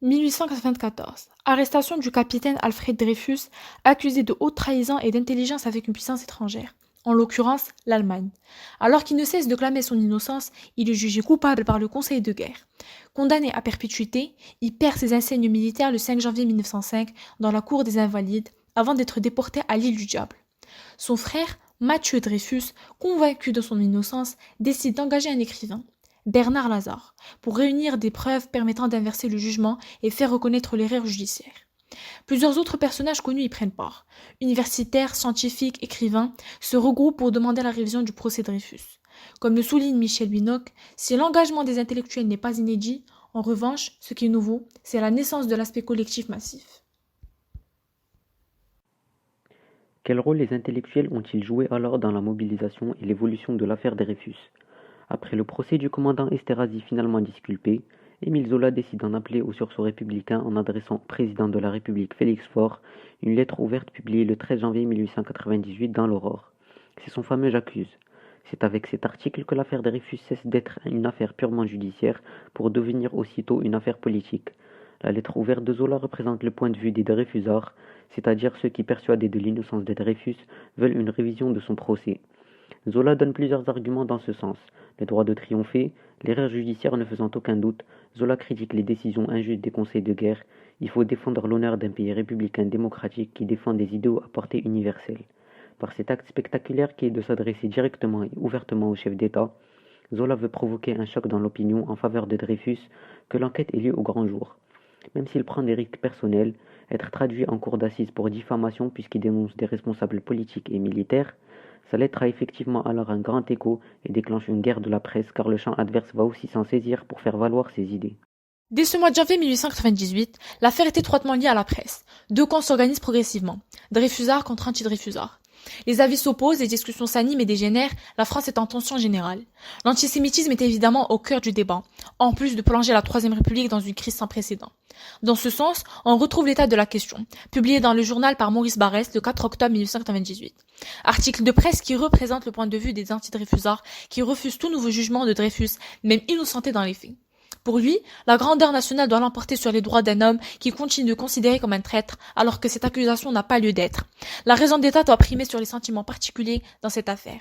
1894. Arrestation du capitaine Alfred Dreyfus, accusé de haute trahison et d'intelligence avec une puissance étrangère, en l'occurrence l'Allemagne. Alors qu'il ne cesse de clamer son innocence, il est jugé coupable par le Conseil de guerre. Condamné à perpétuité, il perd ses insignes militaires le 5 janvier 1905 dans la cour des Invalides avant d'être déporté à l'île du Diable. Son frère, Mathieu Dreyfus, convaincu de son innocence, décide d'engager un écrivain, Bernard Lazare, pour réunir des preuves permettant d'inverser le jugement et faire reconnaître l'erreur judiciaire. Plusieurs autres personnages connus y prennent part. Universitaires, scientifiques, écrivains se regroupent pour demander la révision du procès Dreyfus. Comme le souligne Michel Binoc, si l'engagement des intellectuels n'est pas inédit, en revanche, ce qui est nouveau, c'est la naissance de l'aspect collectif massif. Quel rôle les intellectuels ont-ils joué alors dans la mobilisation et l'évolution de l'affaire Dreyfus? Après le procès du commandant Esterhazy finalement disculpé, Émile Zola décide d'en appeler au sursaut républicain en adressant au président de la République Félix Faure une lettre ouverte publiée le 13 janvier 1898 dans l'Aurore. C'est son fameux J'accuse. C'est avec cet article que l'affaire Dreyfus cesse d'être une affaire purement judiciaire pour devenir aussitôt une affaire politique. La lettre ouverte de Zola représente le point de vue des Dreyfusards, c'est-à-dire ceux qui, persuadés de l'innocence de Dreyfus, veulent une révision de son procès. Zola donne plusieurs arguments dans ce sens. Le droit de triompher, l'erreur judiciaire ne faisant aucun doute, Zola critique les décisions injustes des conseils de guerre. Il faut défendre l'honneur d'un pays républicain démocratique qui défend des idéaux à portée universelle. Par cet acte spectaculaire qui est de s'adresser directement et ouvertement au chef d'État, Zola veut provoquer un choc dans l'opinion en faveur de Dreyfus, que l'enquête ait lieu au grand jour. Même s'il prend des risques personnels, être traduit en cour d'assises pour diffamation puisqu'il dénonce des responsables politiques et militaires, sa lettre a effectivement alors un grand écho et déclenche une guerre de la presse car le champ adverse va aussi s'en saisir pour faire valoir ses idées. Dès ce mois de janvier 1898, l'affaire est étroitement liée à la presse. Deux camps s'organisent progressivement, Dreyfusards contre anti-Dreyfusards. Les avis s'opposent, les discussions s'animent et dégénèrent, la France est en tension générale. L'antisémitisme est évidemment au cœur du débat, en plus de plonger la Troisième République dans une crise sans précédent. Dans ce sens, on retrouve l'état de la question, publié dans le journal par Maurice Barrès le 4 octobre 1898. Article de presse qui représente le point de vue des anti-Dreyfusards qui refusent tout nouveau jugement de Dreyfus, même innocenté dans les faits. Pour lui, la grandeur nationale doit l'emporter sur les droits d'un homme qui continue de considérer comme un traître alors que cette accusation n'a pas lieu d'être. La raison d'État doit primer sur les sentiments particuliers dans cette affaire.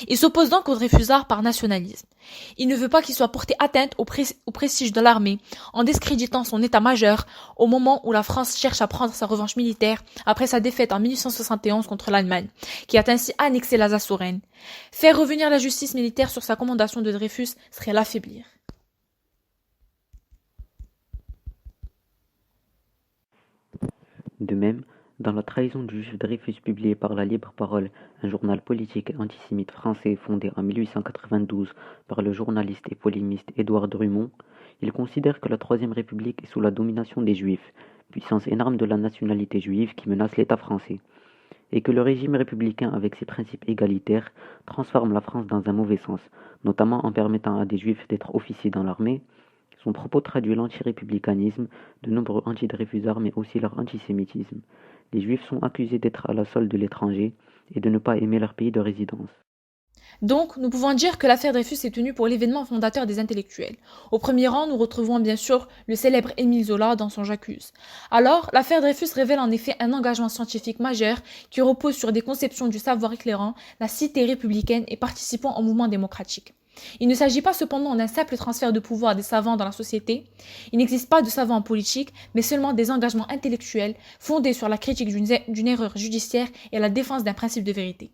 Il s'oppose donc au Dreyfusard par nationalisme. Il ne veut pas qu'il soit porté atteinte au prestige de l'armée en discréditant son état-major au moment où la France cherche à prendre sa revanche militaire après sa défaite en 1871 contre l'Allemagne, qui a ainsi annexé l'Alsace-Lorraine. Faire revenir la justice militaire sur sa commandation de Dreyfus serait l'affaiblir. De même, dans La trahison du juif Dreyfus publié par La Libre Parole, un journal politique et antisémite français fondé en 1892 par le journaliste et polémiste Édouard Drumont, il considère que la Troisième République est sous la domination des Juifs, puissance énorme de la nationalité juive qui menace l'État français, et que le régime républicain avec ses principes égalitaires transforme la France dans un mauvais sens, notamment en permettant à des Juifs d'être officiers dans l'armée. Son propos traduit l'antirépublicanisme de nombreux anti-Dreyfusards mais aussi leur antisémitisme. Les Juifs sont accusés d'être à la solde de l'étranger et de ne pas aimer leur pays de résidence. Donc, nous pouvons dire que l'affaire Dreyfus est tenue pour l'événement fondateur des intellectuels. Au premier rang, nous retrouvons bien sûr le célèbre Émile Zola dans son J'accuse. Alors, l'affaire Dreyfus révèle en effet un engagement scientifique majeur qui repose sur des conceptions du savoir éclairant, la cité républicaine et participant au mouvement démocratique. Il ne s'agit pas cependant d'un simple transfert de pouvoir des savants dans la société. Il n'existe pas de savants en politique, mais seulement des engagements intellectuels fondés sur la critique d'une erreur judiciaire et la défense d'un principe de vérité.